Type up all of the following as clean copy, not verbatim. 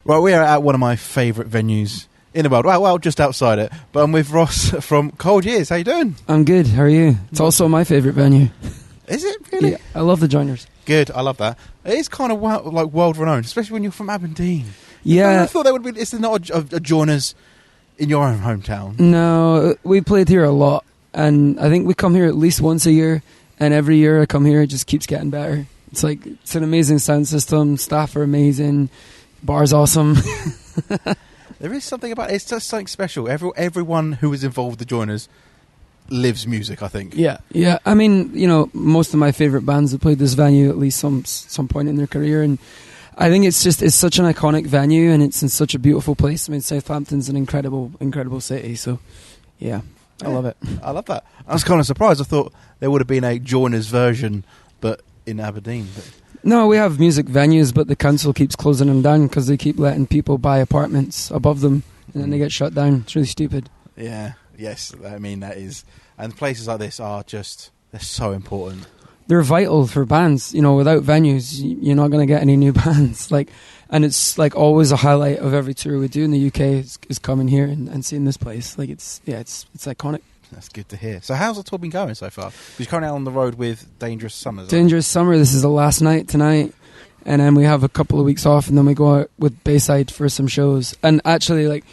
Right, we are at one of my favourite venues in the world. Well, just outside it. But I'm with Ross from Cold Years. How you doing? I'm good. How are you? It's also my favourite venue. Is it really? Yeah, I love the Joiners. Good, I love that. It is kind of world renowned, especially when you're from Aberdeen. Yeah. I thought there would be. Is there not a Joiners in your own hometown? No, we played here a lot, and I think we come here at least once a year. And every year I come here, it just keeps getting better. It's an amazing sound system. Staff are amazing. Bar's awesome. There is something about it. It's just something special. Everyone who is involved with the Joiners lives music, I think. Yeah. I mean, most of my favourite bands have played this venue at least some point in their career, and I think it's such an iconic venue, and it's in such a beautiful place. I mean, Southampton's an incredible city, so yeah, I love it. I love that. I was kind of surprised. I thought there would have been a Joiners version, but in Aberdeen. No, we have music venues, but the council keeps closing them down because they keep letting people buy apartments above them, and then they get shut down. It's really stupid. Yeah, yes, I mean, that is... And places like this are just... They're so important. They're vital for bands. Without venues, you're not going to get any new bands. And it's always a highlight of every tour we do in the UK is coming here and seeing this place. It's iconic. That's good to hear. So how's the tour been going so far? You're currently out on the road with Dangerous Summer. Dangerous Summer. This is the last night tonight, and then we have a couple of weeks off, and then we go out with Bayside for some shows. And actually,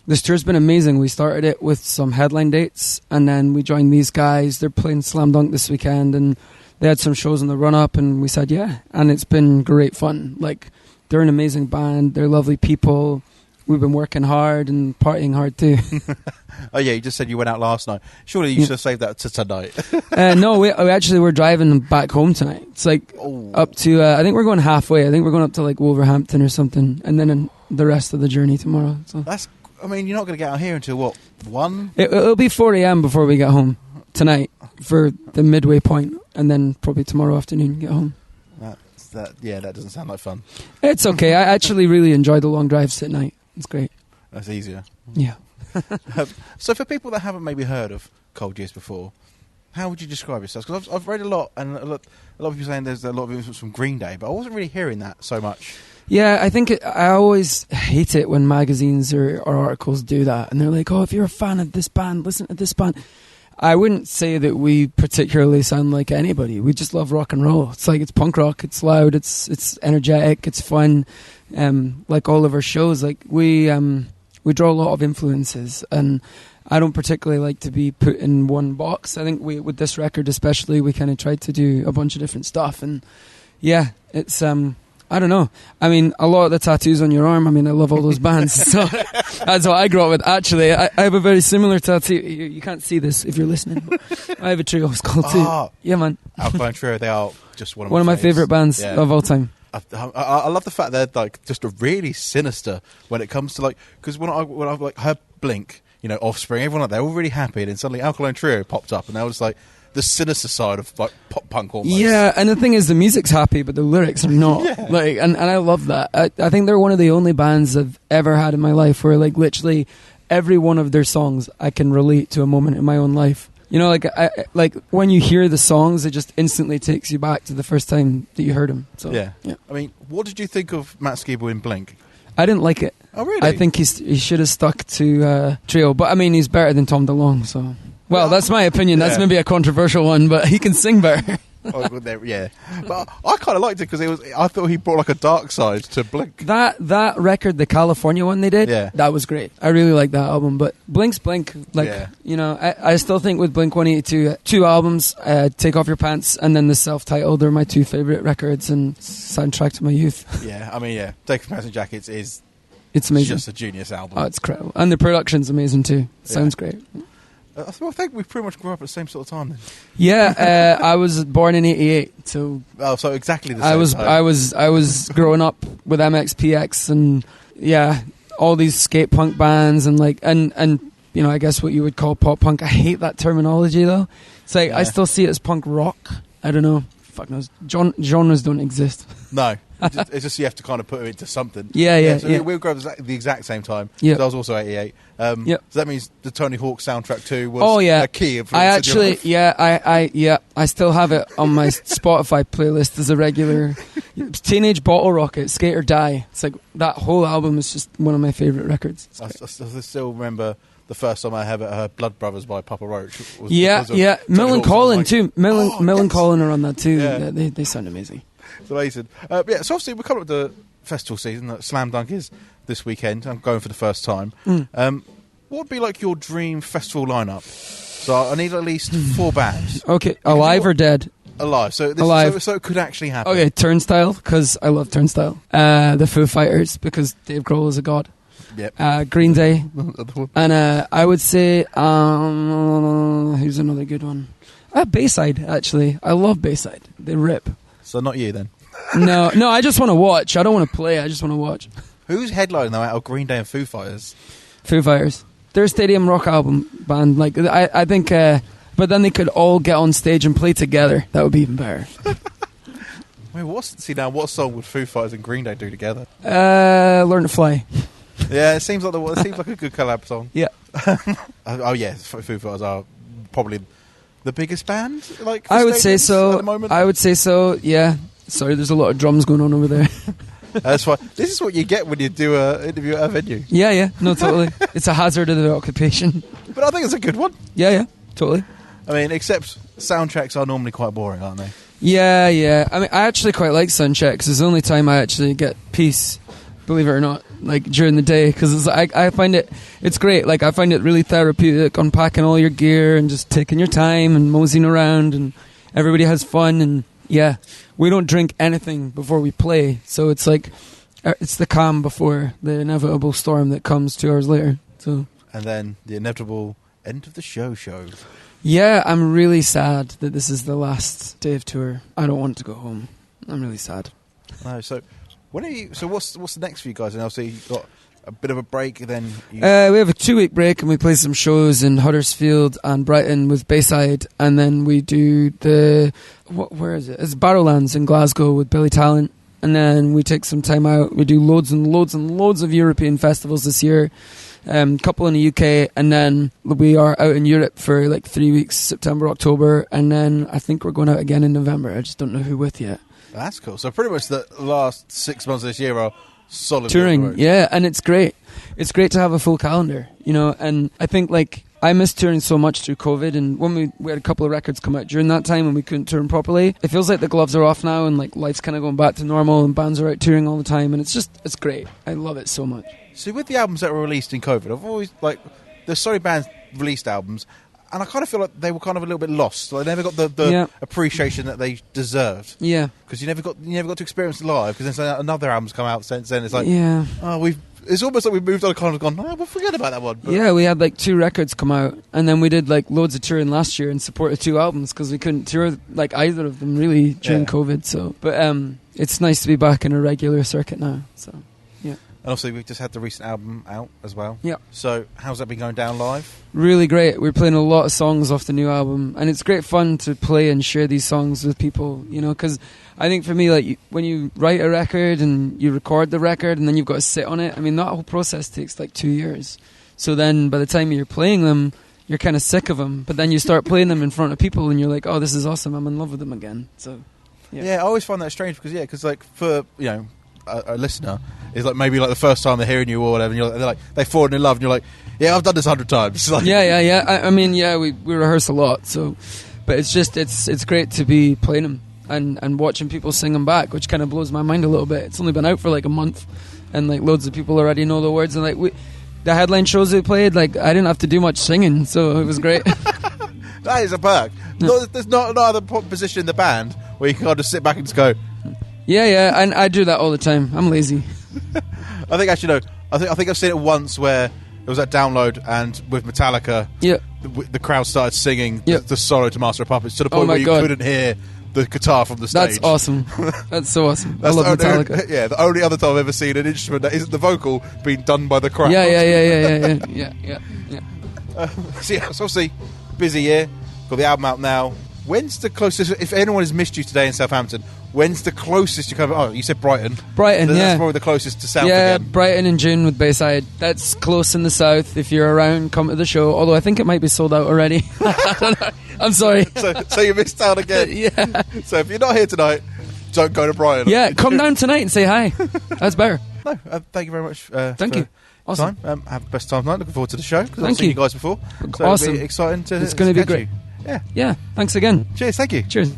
this tour's been amazing. We started it with some headline dates, and then we joined these guys. They're playing Slam Dunk this weekend, and they had some shows in the run-up, and we said yeah. And it's been great fun. They're an amazing band. They're lovely people. We've been working hard and partying hard too. Oh yeah, you just said you went out last night. Surely you should have saved that to tonight. No, we're driving back home tonight. It's up to, I think we're going halfway. I think we're going up to Wolverhampton or something, and then the rest of the journey tomorrow. So. You're not going to get out here until what, 1? It'll be 4 a.m. before we get home tonight for the midway point, and then probably tomorrow afternoon get home. That doesn't sound like fun. It's okay. I actually really enjoy the long drives at night. It's great. That's easier. Yeah. So for people that haven't maybe heard of Cold Years before, how would you describe yourselves? Because I've read a lot, and a lot of people saying there's a lot of influence from Green Day, but I wasn't really hearing that so much. Yeah, I think I always hate it when magazines or articles do that, and they're like, "Oh, if you're a fan of this band, listen to this band." I wouldn't say that we particularly sound like anybody. We just love rock and roll. It's punk rock. It's loud. It's energetic. It's fun. Like all of our shows, we draw a lot of influences, and I don't particularly like to be put in one box. I think with this record especially, we kind of tried to do a bunch of different stuff, and yeah, it's I don't know. I mean, a lot of the tattoos on your arm, I love all those bands. So that's what I grew up with. Actually, I have a very similar tattoo. You can't see this if you're listening. I have a trio. It's called Two. Yeah, man. Alkaline Trio, they are just one of my favourite bands of all time. I love the fact they're just really sinister when it comes to because when I've heard Blink, Offspring, everyone they're all really happy, and then suddenly Alkaline Trio popped up, and they was the sinister side of pop punk almost. Yeah, and the thing is, the music's happy, but the lyrics are not. Yeah. And I love that. I think they're one of the only bands I've ever had in my life where literally every one of their songs I can relate to a moment in my own life. When you hear the songs, it just instantly takes you back to the first time that you heard them. So yeah. I mean, what did you think of Matt Skiba in Blink? I didn't like it. Oh really? I think he should have stuck to Trio, but he's better than Tom DeLonge, so. Well, that's my opinion. That's maybe a controversial one, but he can sing better. Yeah, but I kind of liked it because I thought he brought a dark side to Blink. That record, the California one they did, that was great. I really like that album. But Blink's Blink. I still think with Blink 182, 2 albums, Take Off Your Pants, and then the self-titled, are my 2 favourite records and soundtrack to my youth. Yeah, Take Off Your Pants and Jackets is it's amazing. Just a genius album. Oh, it's incredible, and the production's amazing too. Sounds great. I think we pretty much grew up at the same sort of time then. Yeah, I was born in '88, so so exactly the same time. I was growing up with MXPX and all these skate punk bands and I guess what you would call pop punk. I hate that terminology though. It's I still see it as punk rock. I don't know. Fuck knows. Genres don't exist. No, It's just you have to kind of put it into something. Yeah. So we grew up the exact same time. Yeah. So I was also 88. So that means the Tony Hawk soundtrack too was a key influence. I actually, I still have it on my Spotify playlist as a regular. Teenage Bottle Rocket, Skate or Die. It's like that whole album is just one of my favourite records. I still remember the first time I ever heard Blood Brothers by Papa Roach. Millencolin too. Millencolin are on that too. Yeah. They sound amazing. It's amazing. So obviously we're coming up to the festival season that Slam Dunk is this weekend. I'm going for the first time. What would be like your dream festival lineup? So I need at least 4 bands. Okay, alive or dead? Alive. So Alive. So it could actually happen. Okay, Turnstile, because I love Turnstile. The Foo Fighters, because Dave Grohl is a god. Yep. Green Day. And I would say, who's another good one? Bayside, actually. I love Bayside. They rip. So not you then? No, I just want to watch. I don't want to play. I just want to watch. Who's headlining though out of Green Day and Foo Fighters? Foo Fighters. They're a stadium rock album band. Like I think, but then they could all get on stage and play together. That would be even better. Wait, what song would Foo Fighters and Green Day do together? Learn to Fly. Yeah, it seems like a good collab song. Yeah. Foo Fighters are probably the biggest band. Like I would say so. At the moment. I would say so. Yeah. Sorry, there's a lot of drums going on over there. That's why. This is what you get when you do an interview at a venue. Yeah. No, totally. It's a hazard of the occupation. But I think it's a good one. Yeah. Totally. I mean, except soundtracks are normally quite boring, aren't they? Yeah. I mean, I actually quite like soundchecks. It's the only time I actually get peace, believe it or not, like during the day, because I find it's great. Like I find it really therapeutic, unpacking all your gear and just taking your time and moseying around, and everybody has fun. And yeah, we don't drink anything before we play, so it's like it's the calm before the inevitable storm that comes 2 hours later. So and then the inevitable end of the show. Yeah, I'm really sad that this is the last day of tour. I don't want to go home. I'm really sad. No, so when are you? So what's the next for you guys? And obviously you've got a bit of a break. Then we have a 2-week break, and we play some shows in Huddersfield and Brighton with Bayside, and then we do where is it? It's Barrowlands in Glasgow with Billy Talent, and then we take some time out. We do loads and loads and loads of European festivals this year. Couple in the UK, and then we are out in Europe for like 3 weeks, September, October, and then I think we're going out again in November. I just don't know who with yet. That's cool. So pretty much the last 6 months of this year are solid touring. Yeah, and it's great. It's great to have a full calendar, and I think like I missed touring so much through COVID, and when we had a couple of records come out during that time and we couldn't tour properly, it feels like the gloves are off now and like life's kind of going back to normal and bands are out touring all the time, and it's great. I love it so much. See, with the albums that were released in COVID, I've always there's so many bands released albums, and I kind of feel like they were kind of a little bit lost. Like, they never got the appreciation that they deserved. Yeah, because you never got to experience it live. Because then another album's come out since then. It's like, it's almost like we've moved on, kind of gone, we'll forget about that one. But yeah, we had like 2 records come out, and then we did like loads of touring last year in support of 2 albums because we couldn't tour like either of them really during COVID. So, but it's nice to be back in a regular circuit now. So. And obviously we've just had the recent album out as well. Yeah. So how's that been going down live? Really great. We're playing a lot of songs off the new album, and it's great fun to play and share these songs with people, because I think for me, like when you write a record and you record the record and then you've got to sit on it, I mean that whole process takes like 2 years. So then by the time you're playing them, you're kind of sick of them, but then you start playing them in front of people and you're like, oh, this is awesome, I'm in love with them again. So yeah, I always find that strange because like for a listener is like maybe like the first time they're hearing you or whatever, and they fall in love, and you're like, yeah, I've done this 100 times. Like, yeah. I mean, we rehearse a lot, so, but it's just it's great to be playing them and watching people sing them back, which kind of blows my mind a little bit. It's only been out for like a month, and like loads of people already know the words, and like the headline shows we played, like I didn't have to do much singing, so it was great. That is a perk. No. There's not another position in the band where you can kind of sit back and just go. Yeah, and I do that all the time. I'm lazy. I think actually no. I think I've seen it once where it was at Download, and with Metallica, the crowd started singing the solo to Master of Puppets to the point where you couldn't hear the guitar from the stage. That's awesome. That's so awesome. I love Metallica. The only other time I've ever seen an instrument that isn't the vocal being done by the crowd. Yeah. So it's obviously busy year. Got the album out now. When's the closest? If anyone has missed you today in Southampton, When's the closest you come? Oh, you said Brighton. Brighton, So yeah. That's probably the closest to south Yeah, again. Brighton in June with Bayside. That's close in the south. If you're around, come to the show. Although I think it might be sold out already. I don't know. I'm sorry. So you missed out again. Yeah. So if you're not here tonight, don't go to Brighton. Yeah, come down tonight and say hi. That's better. No, thank you very much. Thank for you. Awesome. Time. Have the best time tonight. Looking forward to the show because I've Thank seen you. you guys before. So Awesome. It'll be exciting to. It's going to be catch great. you. Yeah. Yeah. Thanks again. Cheers. Thank you. Cheers.